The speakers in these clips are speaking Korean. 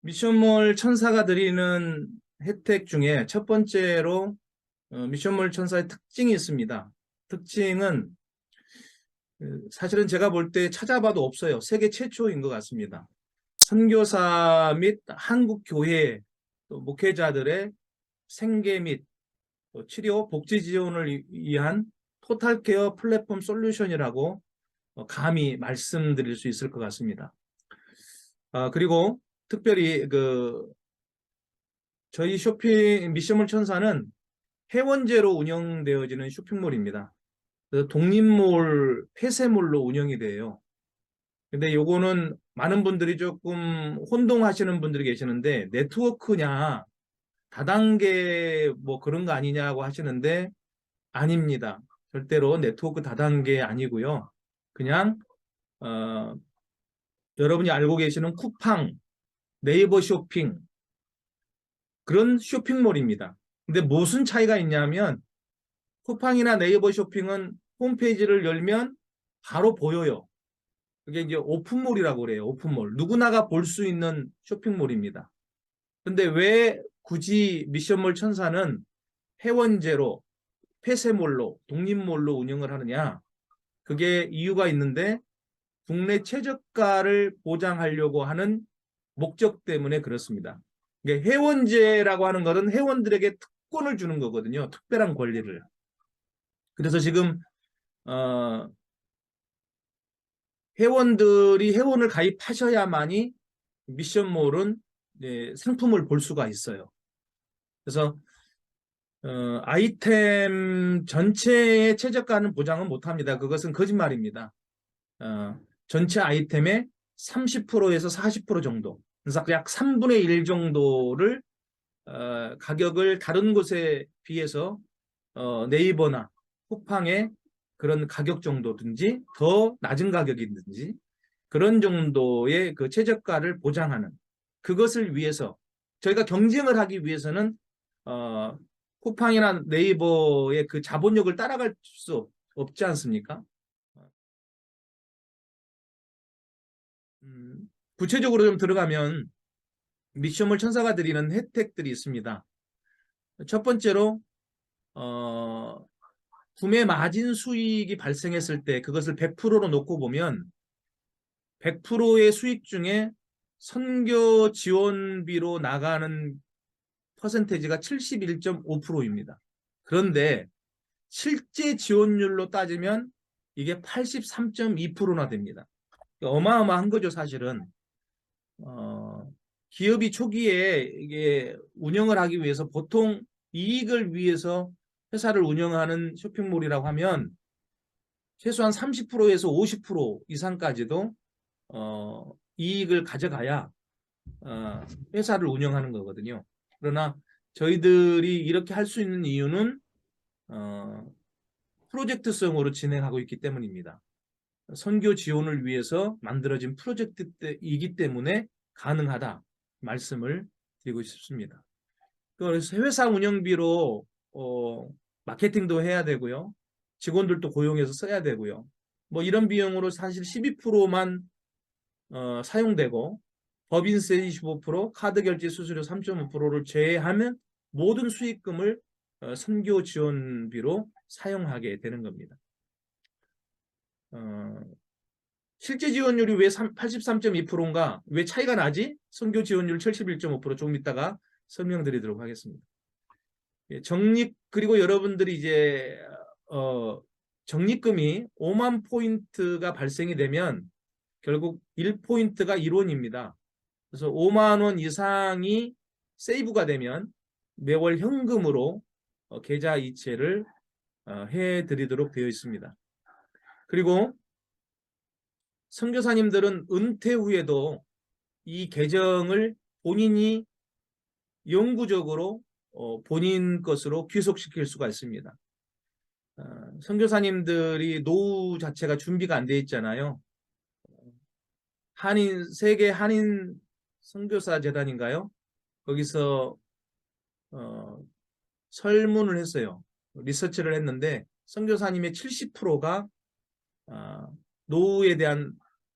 미션몰 천사가 드리는 혜택 중에 첫 번째로 미션몰 천사의 특징이 있습니다. 특징은 사실은 제가 볼 때 찾아봐도 없어요. 세계 최초인 것 같습니다. 선교사 및 한국 교회 또 목회자들의 생계 및 치료, 복지 지원을 위한 토탈케어 플랫폼 솔루션이라고 감히 말씀드릴 수 있을 것 같습니다. 그리고 특별히 저희 미션몰 천사는 회원제로 운영되어지는 쇼핑몰입니다. 그래서 독립몰, 폐쇄몰로 운영이 돼요. 근데 요거는 많은 분들이 조금 혼동하시는 분들이 계시는데 네트워크냐 다단계 뭐 그런 거 아니냐고 하시는데 아닙니다. 절대로 네트워크 다단계 아니고요. 그냥 여러분이 알고 계시는 쿠팡, 네이버 쇼핑 그런 쇼핑몰입니다. 근데 무슨 차이가 있냐면 쿠팡이나 네이버 쇼핑은 홈페이지를 열면 바로 보여요. 그게 이제 오픈몰이라고 그래요. 오픈몰. 누구나가 볼 수 있는 쇼핑몰입니다. 근데 왜 굳이 미션몰 천사는 회원제로 폐쇄몰로 독립몰로 운영을 하느냐? 그게 이유가 있는데 국내 최저가를 보장하려고 하는 목적 때문에 그렇습니다. 회원제라고 하는 것은 회원들에게 특권을 주는 거거든요. 특별한 권리를. 그래서 지금 어, 회원들이 회원을 가입하셔야만이 미션몰은 상품을 볼 수가 있어요. 그래서 아이템 전체의 최저가는 보장은 못합니다. 그것은 거짓말입니다. 전체 아이템의 30%에서 40% 정도, 그래서 약 3분의 1 정도를 가격을 다른 곳에 비해서 네이버나 쿠팡의 그런 가격 정도든지 더 낮은 가격이든지 그런 정도의 그 최저가를 보장하는 그것을 위해서 저희가 경쟁을 하기 위해서는 쿠팡이나 네이버의 그 자본력을 따라갈 수 없지 않습니까? 구체적으로 좀 들어가면 미션몰 천사가 드리는 혜택들이 있습니다. 첫 번째로 구매 마진 수익이 발생했을 때 그것을 100%로 놓고 보면 100%의 수익 중에 선교 지원비로 나가는 퍼센테이지가 71.5%입니다. 그런데 실제 지원율로 따지면 이게 83.2%나 됩니다. 어마어마한 거죠, 사실은. 기업이 초기에 이게 운영을 하기 위해서 보통 이익을 위해서 회사를 운영하는 쇼핑몰이라고 하면 최소한 30%에서 50% 이상까지도 이익을 가져가야 회사를 운영하는 거거든요. 그러나 저희들이 이렇게 할 수 있는 이유는 프로젝트성으로 진행하고 있기 때문입니다. 선교 지원을 위해서 만들어진 프로젝트이기 때문에 가능하다 말씀을 드리고 싶습니다. 그래서 회사 운영비로 마케팅도 해야 되고요. 직원들도 고용해서 써야 되고요. 뭐 이런 비용으로 사실 12%만 사용되고 법인세 25%, 카드 결제 수수료 3.5%를 제외하면 모든 수익금을 선교 지원비로 사용하게 되는 겁니다. 실제 지원율이 왜 83.2%인가? 왜 차이가 나지? 선교 지원율 71.5% 조금 이따가 설명드리도록 하겠습니다. 적립 그리고 여러분들이 이제 적립금이 5만 포인트가 발생이 되면 결국 1포인트가 1원입니다. 그래서 5만 원 이상이 세이브가 되면 매월 현금으로 계좌 이체를 해드리도록 되어 있습니다. 그리고 선교사님들은 은퇴 후에도 이 계정을 본인이 영구적으로 본인 것으로 귀속시킬 수가 있습니다. 선교사님들이 노후 자체가 준비가 안 돼 있잖아요. 세계 한인 선교사 재단인가요? 거기서 설문을 했어요. 리서치를 했는데 선교사님의 70%가 노후에 대한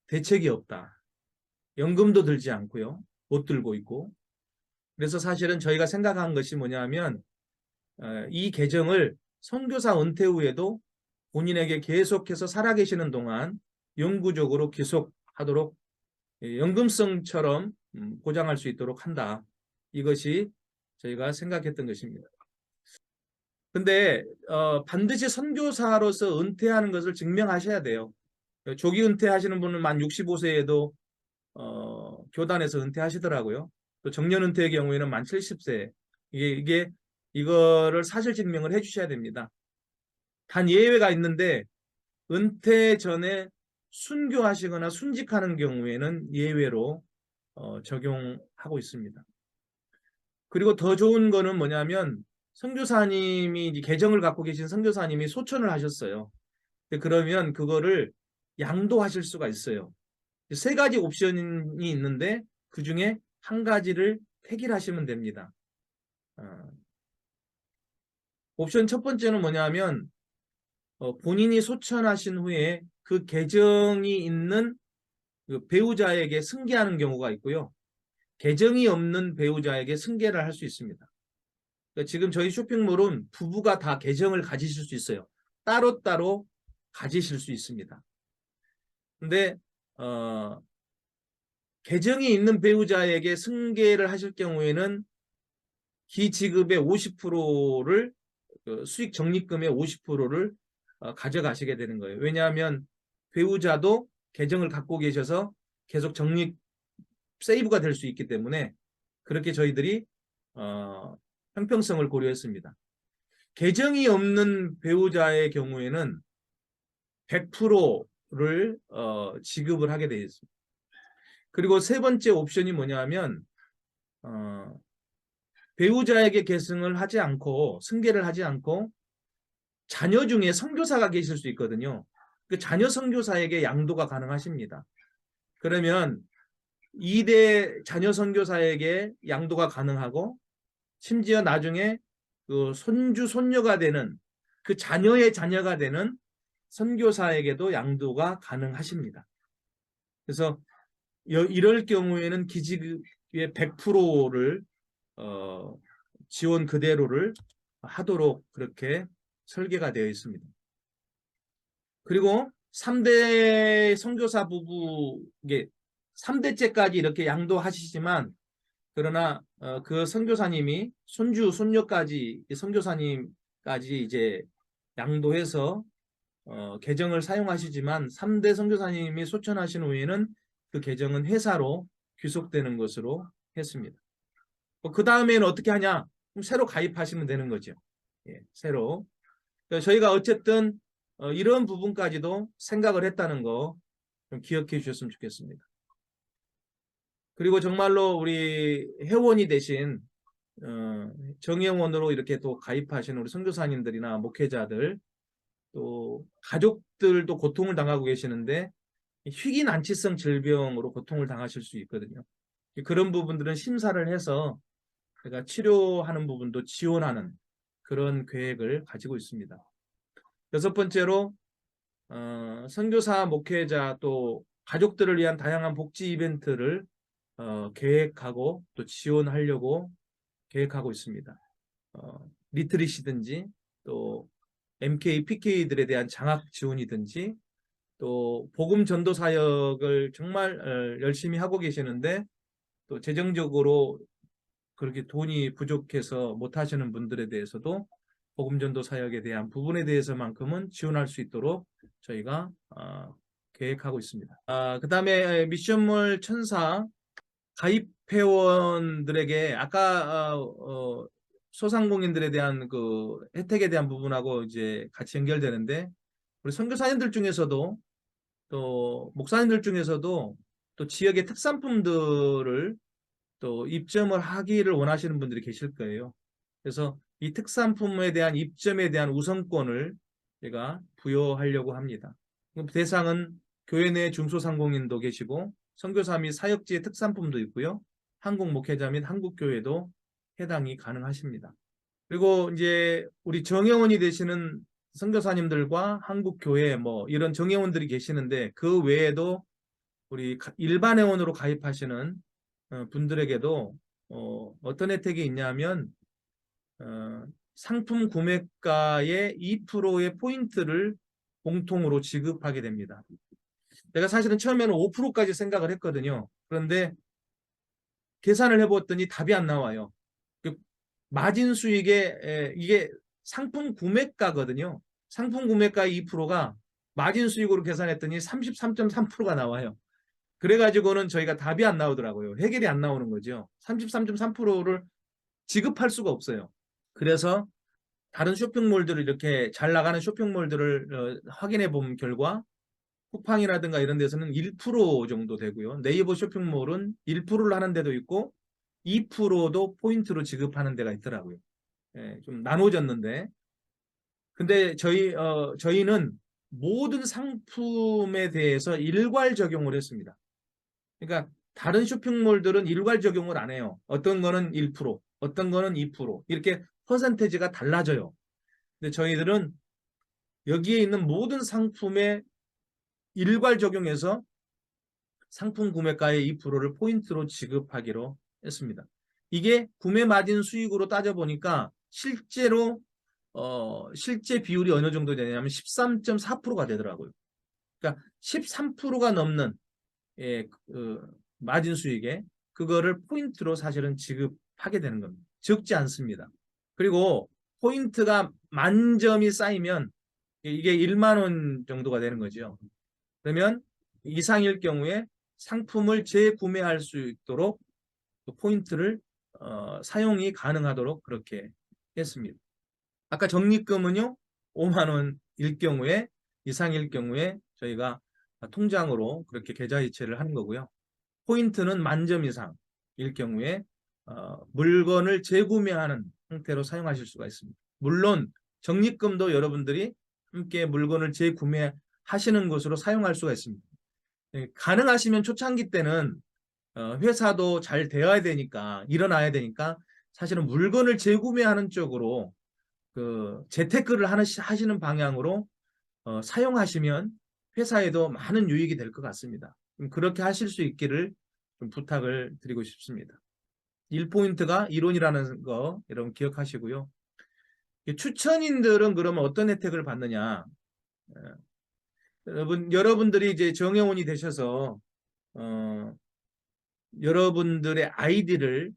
대책이 없다. 연금도 들지 않고요. 못 들고 있고, 그래서 사실은 저희가 생각한 것이 뭐냐면 이 계정을 선교사 은퇴 후에도 본인에게 계속해서 살아계시는 동안 영구적으로 계속하도록 연금성처럼 보장할 수 있도록 한다. 이것이 저희가 생각했던 것입니다. 근데 반드시 선교사로서 은퇴하는 것을 증명하셔야 돼요. 조기 은퇴하시는 분은 만 65세에도 교단에서 은퇴하시더라고요. 또 정년 은퇴의 경우에는 만 70세. 이거를 사실 증명을 해주셔야 됩니다. 단 예외가 있는데 은퇴 전에 순교하시거나 순직하는 경우에는 예외로 적용하고 있습니다. 그리고 더 좋은 거는 뭐냐면 선교사님이 계정을 갖고 계신 선교사님이 소천을 하셨어요. 그러면 그거를 양도하실 수가 있어요. 세 가지 옵션이 있는데 그 중에 한 가지를 택일하시면 됩니다. 옵션 첫 번째는 뭐냐면 본인이 소천하신 후에 그 계정이 있는 그 배우자에게 승계하는 경우가 있고요. 계정이 없는 배우자에게 승계를 할 수 있습니다. 그러니까 지금 저희 쇼핑몰은 부부가 다 계정을 가지실 수 있어요. 따로따로 가지실 수 있습니다. 근데 계정이 있는 배우자에게 승계를 하실 경우에는 기지급의 50%를 수익 적립금의 50%를 가져가시게 되는 거예요. 왜냐하면 배우자도 계정을 갖고 계셔서 계속 적립 세이브가 될 수 있기 때문에 그렇게 저희들이 형평성을 고려했습니다. 계정이 없는 배우자의 경우에는 100%를 지급을 하게 되어 있습니다. 그리고 세 번째 옵션이 뭐냐면 배우자에게 계승을 하지 않고 승계를 하지 않고 자녀 중에 선교사가 계실 수 있거든요. 그 자녀 선교사에게 양도가 가능하십니다. 그러면 2대 자녀 선교사에게 양도가 가능하고 심지어 나중에 그 손주 손녀가 되는 그 자녀의 자녀가 되는 선교사에게도 양도가 가능하십니다. 그래서 이럴 경우에는 기지의 100%를 지원 그대로를 하도록 그렇게 설계가 되어 있습니다. 그리고 3대 선교사 부부, 이게 3대째까지 이렇게 양도하시지만 그러나 그 선교사님이 손주, 손녀까지 선교사님까지 이제 양도해서 계정을 사용하시지만 3대 선교사님이 소천하신 후에는 그 계정은 회사로 귀속되는 것으로 했습니다. 그 다음에는 어떻게 하냐? 그럼 새로 가입하시면 되는 거죠. 예, 새로. 저희가 어쨌든 이런 부분까지도 생각을 했다는 거 좀 기억해 주셨으면 좋겠습니다. 그리고 정말로 우리 회원이 되신 정회원으로 이렇게 또 가입하신 우리 선교사님들이나 목회자들 또 가족들도 고통을 당하고 계시는데 희귀난치성 질병으로 고통을 당하실 수 있거든요. 그런 부분들은 심사를 해서 제가 치료하는 부분도 지원하는 그런 계획을 가지고 있습니다. 여섯 번째로 선교사, 목회자 또 가족들을 위한 다양한 복지 이벤트를 계획하고 또 지원하려고 계획하고 있습니다. 리트릿이든지 또 MK, PK들에 대한 장학 지원이든지 또 복음 전도 사역을 정말 열심히 하고 계시는데 또 재정적으로 그렇게 돈이 부족해서 못 하시는 분들에 대해서도 복음 전도 사역에 대한 부분에 대해서만큼은 지원할 수 있도록 저희가 계획하고 있습니다. 그다음에 미션몰 천사 가입 회원들에게 아까 소상공인들에 대한 그 혜택에 대한 부분하고 이제 같이 연결되는데 우리 선교사님들 중에서도 또 목사님들 중에서도 또 지역의 특산품들을 또 입점을 하기를 원하시는 분들이 계실 거예요. 그래서 이 특산품에 대한 입점에 대한 우선권을 제가 부여하려고 합니다. 대상은 교회 내 중소상공인도 계시고 선교사 및 사역지의 특산품도 있고요. 한국 목회자 및 한국 교회도 해당이 가능하십니다. 그리고 이제 우리 정회원이 되시는 선교사님들과 한국 교회 뭐 이런 정회원들이 계시는데 그 외에도 우리 일반 회원으로 가입하시는 분들에게도 어떤 혜택이 있냐면 상품 구매가의 2%의 포인트를 공통으로 지급하게 됩니다. 내가 사실은 처음에는 5%까지 생각을 했거든요. 그런데 계산을 해봤더니 답이 안 나와요. 그 마진 수익에 이게 상품 구매가거든요. 상품 구매가의 2%가 마진 수익으로 계산했더니 33.3%가 나와요. 그래가지고는 저희가 답이 안 나오더라고요. 해결이 안 나오는 거죠. 33.3%를 지급할 수가 없어요. 그래서 다른 쇼핑몰들을 이렇게 잘 나가는 쇼핑몰들을 확인해 본 결과 쿠팡이라든가 이런 데서는 1% 정도 되고요. 네이버 쇼핑몰은 1%를 하는 데도 있고 2%도 포인트로 지급하는 데가 있더라고요. 예, 좀 나눠졌는데 근데 저희는 모든 상품에 대해서 일괄 적용을 했습니다. 그러니까 다른 쇼핑몰들은 일괄 적용을 안 해요. 어떤 거는 1%, 어떤 거는 2% 이렇게 퍼센테이지가 달라져요. 근데 저희들은 여기에 있는 모든 상품에 일괄 적용해서 상품 구매가의 2%를 포인트로 지급하기로 했습니다. 이게 구매 마진 수익으로 따져보니까 실제 비율이 어느 정도 되냐면 13.4%가 되더라고요. 그러니까 13%가 넘는 마진 수익에 그거를 포인트로 사실은 지급하게 되는 겁니다. 적지 않습니다. 그리고 포인트가 만점이 쌓이면 이게 1만 원 정도가 되는 거죠. 그러면 이상일 경우에 상품을 재구매할 수 있도록 포인트를 사용이 가능하도록 그렇게 했습니다. 아까 적립금은요 5만 원일 경우에 이상일 경우에 저희가 통장으로 그렇게 계좌 이체를 하는 거고요. 포인트는 만점 이상일 경우에 물건을 재구매하는 형태로 사용하실 수가 있습니다. 물론 적립금도 여러분들이 함께 물건을 재구매하시는 것으로 사용할 수가 있습니다. 가능하시면 초창기 때는 회사도 잘 되어야 되니까 일어나야 되니까 사실은 물건을 재구매하는 쪽으로 그 재테크를 하시는 방향으로 사용하시면 회사에도 많은 유익이 될 것 같습니다. 그렇게 하실 수 있기를 좀 부탁을 드리고 싶습니다. 1포인트가 1원이라는 거 여러분 기억하시고요. 추천인들은 그러면 어떤 혜택을 받느냐? 여러분들이 이제 정회원이 되셔서 여러분들의 아이디를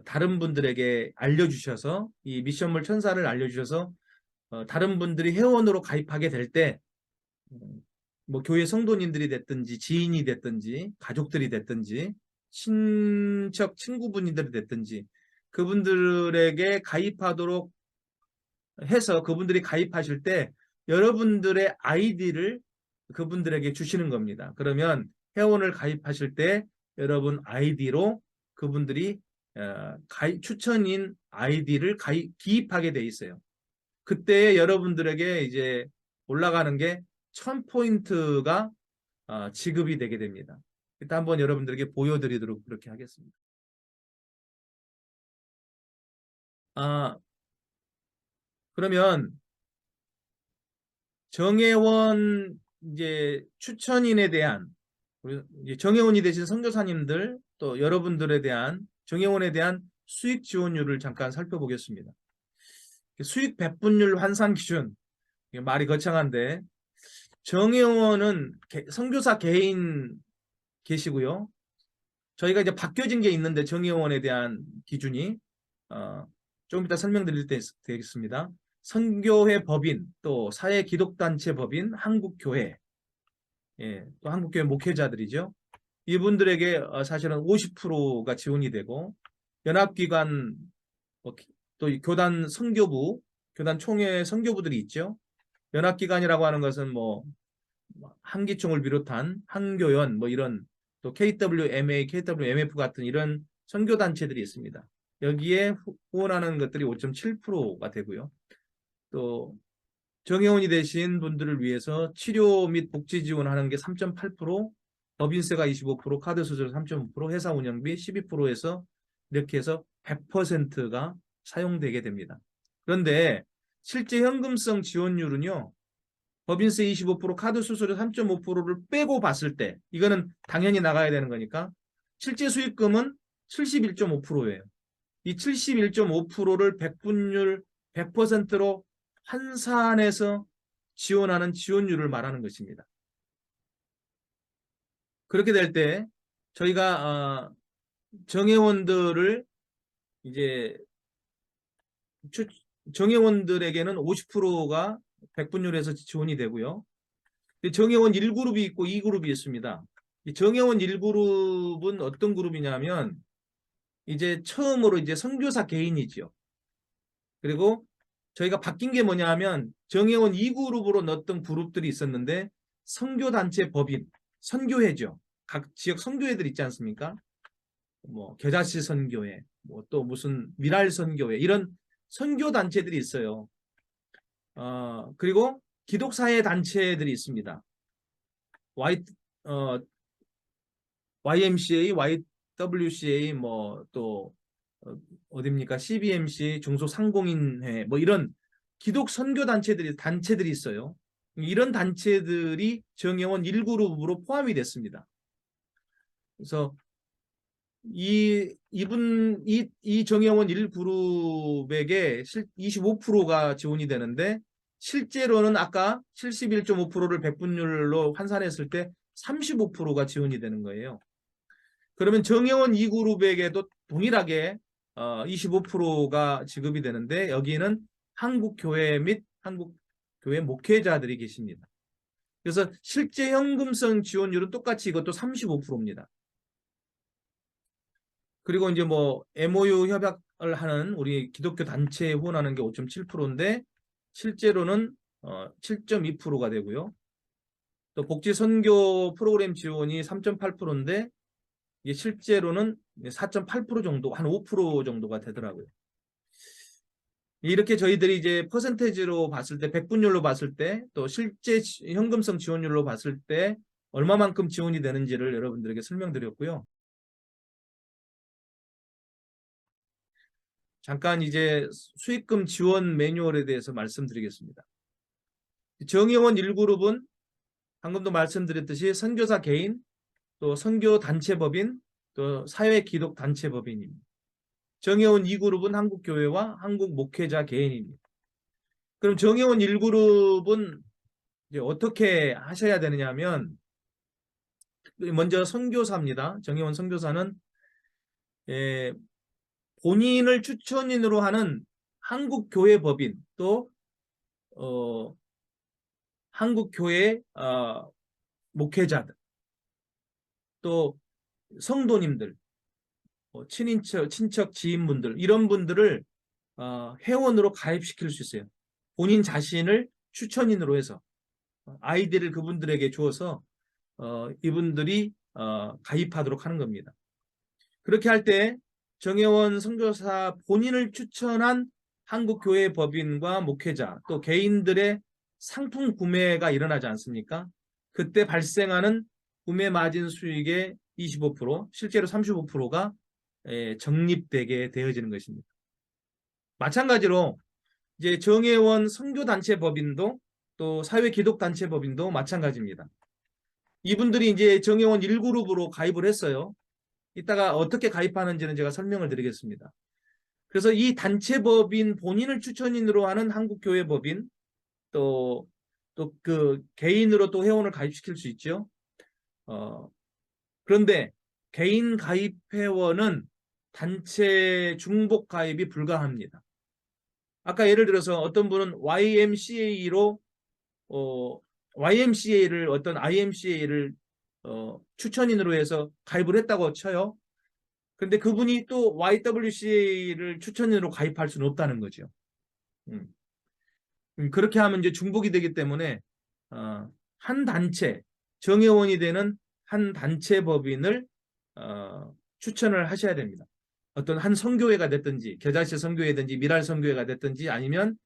다른 분들에게 알려주셔서 이 미션몰 천사를 알려주셔서 다른 분들이 회원으로 가입하게 될 때 뭐 교회 성도님들이 됐든지 지인이 됐든지 가족들이 됐든지 친척 친구분들이 됐든지 그분들에게 가입하도록 해서 그분들이 가입하실 때 여러분들의 아이디를 그분들에게 주시는 겁니다. 그러면 회원을 가입하실 때 여러분 아이디로 그분들이 추천인 아이디를 기입하게 돼 있어요. 그때 여러분들에게 이제 올라가는 게 1000포인트가 지급이 되게 됩니다. 일단 한번 여러분들에게 보여드리도록 그렇게 하겠습니다. 그러면 정회원 이제 추천인에 대한 정회원이 되신 선교사님들 또 여러분들에 대한 정회원에 대한 수익 지원율을 잠깐 살펴보겠습니다. 수익 배분율 환산 기준 말이 거창한데 정회원은 선교사 개인 계시고요. 저희가 이제 바뀌어진 게 있는데 정회원에 대한 기준이 좀 이따 설명드릴 때 되겠습니다. 선교회 법인 또 사회기독단체 법인 한국교회 또 한국교회 목회자들이죠. 이분들에게 사실은 50%가 지원이 되고 연합기관 또 교단 선교부 교단 총회 선교부들이 있죠. 연합기관이라고 하는 것은 뭐 한기총을 비롯한 한교연 뭐 이런 또 KWMA, KWMF 같은 이런 선교단체들이 있습니다. 여기에 후원하는 것들이 5.7%가 되고요. 또 정회원이 되신 분들을 위해서 치료 및 복지 지원하는 게 3.8%, 법인세가 25%, 카드 수수료 3.5%, 회사 운영비 12%에서 이렇게 해서 100%가 사용되게 됩니다. 그런데 실제 현금성 지원율은요. 법인세 25%, 카드 수수료 3.5%를 빼고 봤을 때 이거는 당연히 나가야 되는 거니까 실제 수익금은 71.5%예요. 이 71.5%를 백분율 100%로 환산해서 지원하는 지원율을 말하는 것입니다. 그렇게 될 때 저희가 정회원들을 이제 정회원들에게는 50%가 백분율에서 지원이 되고요. 정회원 1그룹이 있고 2그룹이 있습니다. 이 정회원 1그룹은 어떤 그룹이냐면 이제 처음으로 이제 선교사 개인이지요. 그리고 저희가 바뀐 게 뭐냐 하면 정회원 2그룹으로 넣었던 그룹들이 있었는데 선교단체 법인, 선교회죠. 각 지역 선교회들 있지 않습니까? 뭐 겨자씨 선교회, 뭐 또 무슨 미랄 선교회 이런 선교 단체들이 있어요. 그리고 기독사회 단체들이 있습니다. YMCA, YWCA 뭐 또 어딥니까? CBMC 중소상공인회 뭐 이런 기독 선교 단체들이 있어요. 이런 단체들이 정회원 1그룹으로 포함이 됐습니다. 그래서 이 정회원 1그룹에게 25%가 지원이 되는데 실제로는 아까 71.5%를 백분율로 환산했을 때 35%가 지원이 되는 거예요. 그러면 정회원 2그룹에게도 동일하게 25%가 지급이 되는데 여기는 한국교회 및 한국교회 목회자들이 계십니다. 그래서 실제 현금성 지원율은 똑같이 이것도 35%입니다. 그리고 이제 뭐 MOU 협약을 하는 우리 기독교 단체에 후원하는 게 5.7%인데 실제로는 7.2%가 되고요. 또 복지 선교 프로그램 지원이 3.8%인데 이게 실제로는 4.8% 정도, 한 5% 정도가 되더라고요. 이렇게 저희들이 이제 퍼센테이지로 봤을 때, 백분율로 봤을 때, 또 실제 현금성 지원율로 봤을 때 얼마만큼 지원이 되는지를 여러분들에게 설명드렸고요. 잠깐 이제 수익금 지원 매뉴얼에 대해서 말씀드리겠습니다. 정회원 1그룹은 방금도 말씀드렸듯이 선교사 개인, 또 선교단체법인, 또 사회기독단체법인입니다. 정회원 2그룹은 한국교회와 한국목회자 개인입니다. 그럼 정회원 1그룹은 이제 어떻게 하셔야 되느냐 하면 먼저 선교사입니다. 정회원 선교사는 본인을 추천인으로 하는 한국교회법인 또 한국교회 목회자들 또 성도님들 친척 지인분들 이런 분들을 회원으로 가입시킬 수 있어요. 본인 자신을 추천인으로 해서 아이디를 그분들에게 주어서 이분들이 가입하도록 하는 겁니다. 그렇게 할 때 정회원 선교사 본인을 추천한 한국교회 법인과 목회자 또 개인들의 상품 구매가 일어나지 않습니까? 그때 발생하는 구매 마진 수익의 25%, 실제로 35%가 적립되게 되어지는 것입니다. 마찬가지로 이제 정회원 선교단체 법인도 또 사회기독단체 법인도 마찬가지입니다. 이분들이 이제 정회원 1그룹으로 가입을 했어요. 이따가 어떻게 가입하는지는 제가 설명을 드리겠습니다. 그래서 이 단체법인 본인을 추천인으로 하는 한국교회법인 또 그 개인으로 또 회원을 가입시킬 수 있죠. 그런데 개인 가입 회원은 단체 중복 가입이 불가합니다. 아까 예를 들어서 어떤 분은 YMCA를 어떤 IMCA를 추천인으로 해서 가입을 했다고 쳐요. 근데 그분이 또 YWCA를 추천인으로 가입할 수는 없다는 거죠. 그렇게 하면 이제 중복이 되기 때문에 한 단체, 정회원이 되는 한 단체 법인을 추천을 하셔야 됩니다. 어떤 한 선교회가 됐든지 겨자씨 선교회든지 미랄 선교회가 됐든지 아니면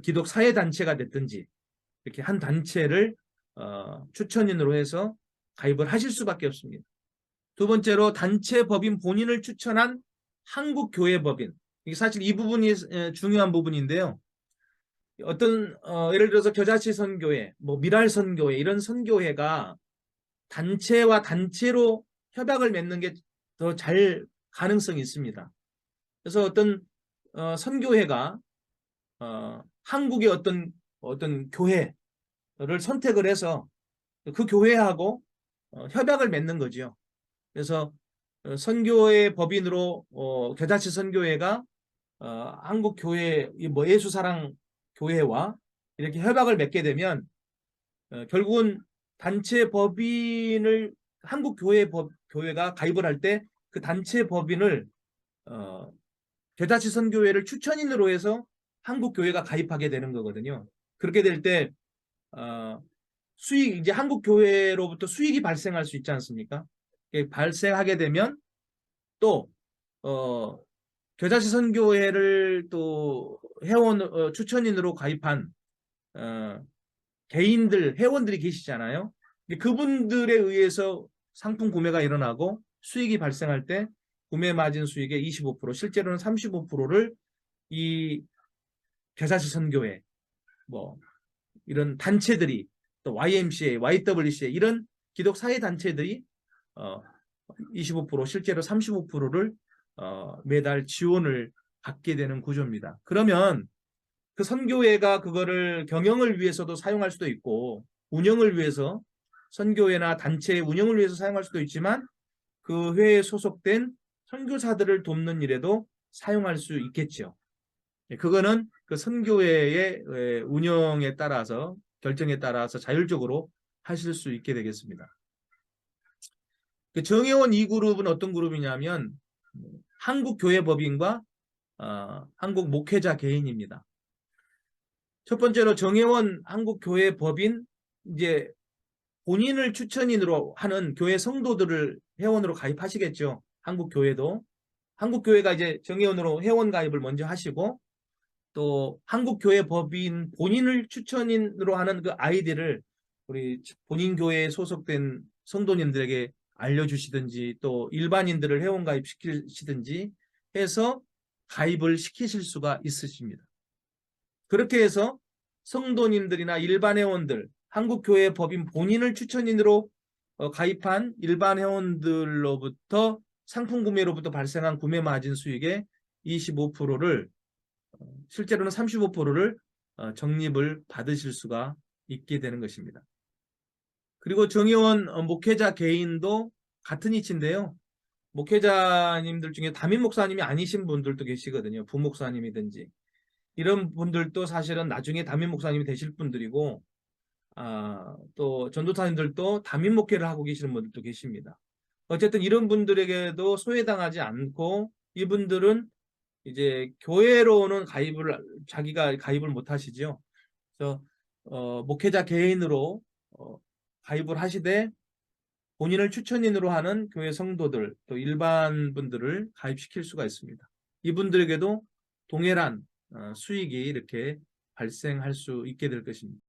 기독 사회 단체가 됐든지 이렇게 한 단체를 추천인으로 해서 가입을 하실 수밖에 없습니다. 두 번째로 단체 법인 본인을 추천한 한국교회 법인. 이게 사실 이 부분이 중요한 부분인데요. 어떤 예를 들어서 겨자씨 선교회, 뭐 미랄 선교회 이런 선교회가 단체와 단체로 협약을 맺는 게 더 잘 가능성이 있습니다. 그래서 어떤 선교회가 한국의 어떤 교회를 선택을 해서 그 교회하고 협약을 맺는 거죠. 그래서 선교회 법인으로 겨자치 선교회가 한국 교회 뭐 예수사랑 교회와 이렇게 협약을 맺게 되면 결국은 단체 법인을 한국 교회가 가입을 할 때 그 단체 법인을 겨자치 선교회를 추천인으로 해서 한국 교회가 가입하게 되는 거거든요. 그렇게 될 때 수익 이제 한국 교회로부터 수익이 발생할 수 있지 않습니까? 발생하게 되면 또 겨자치 선교회를 또 회원 추천인으로 가입한 개인들 회원들이 계시잖아요. 그분들에 의해서 상품 구매가 일어나고 수익이 발생할 때 구매 마진 수익의 25% 실제로는 35%를 이 겨자치 선교회 뭐 이런 단체들이 또 YMCA, YWCA 이런 기독 사회 단체들이 25% 실제로 35%를 매달 지원을 받게 되는 구조입니다. 그러면 그 선교회가 그거를 경영을 위해서도 사용할 수도 있고 운영을 위해서 선교회나 단체의 운영을 위해서 사용할 수도 있지만 그 회에 소속된 선교사들을 돕는 일에도 사용할 수 있겠죠. 그거는 그 선교회의 운영에 따라서 결정에 따라서 자율적으로 하실 수 있게 되겠습니다. 그 정회원 2그룹은 어떤 그룹이냐면 한국교회법인과 한국 목회자 개인입니다. 첫 번째로 정회원 한국교회법인 이제 본인을 추천인으로 하는 교회 성도들을 회원으로 가입하시겠죠. 한국교회도. 한국교회가 이제 정회원으로 회원 가입을 먼저 하시고 또 한국교회법인 본인을 추천인으로 하는 그 아이디를 우리 본인 교회에 소속된 성도님들에게 알려주시든지 또 일반인들을 회원 가입시키시든지 해서 가입을 시키실 수가 있으십니다. 그렇게 해서 성도님들이나 일반 회원들, 한국교회 법인 본인을 추천인으로 가입한 일반 회원들로부터 상품 구매로부터 발생한 구매 마진 수익의 25%를 실제로는 35%를 적립을 받으실 수가 있게 되는 것입니다. 그리고 정의원 목회자 개인도 같은 이치인데요. 목회자님들 중에 담임 목사님이 아니신 분들도 계시거든요. 부목사님이든지. 이런 분들도 사실은 나중에 담임 목사님이 되실 분들이고 또 전도사님들도 담임 목회를 하고 계시는 분들도 계십니다. 어쨌든 이런 분들에게도 소외당하지 않고 이분들은 이제 교회로는 자기가 가입을 못 하시죠. 그래서 목회자 개인으로 가입을 하시되 본인을 추천인으로 하는 교회 성도들 또 일반 분들을 가입시킬 수가 있습니다. 이분들에게도 동일한 수익이 이렇게 발생할 수 있게 될 것입니다.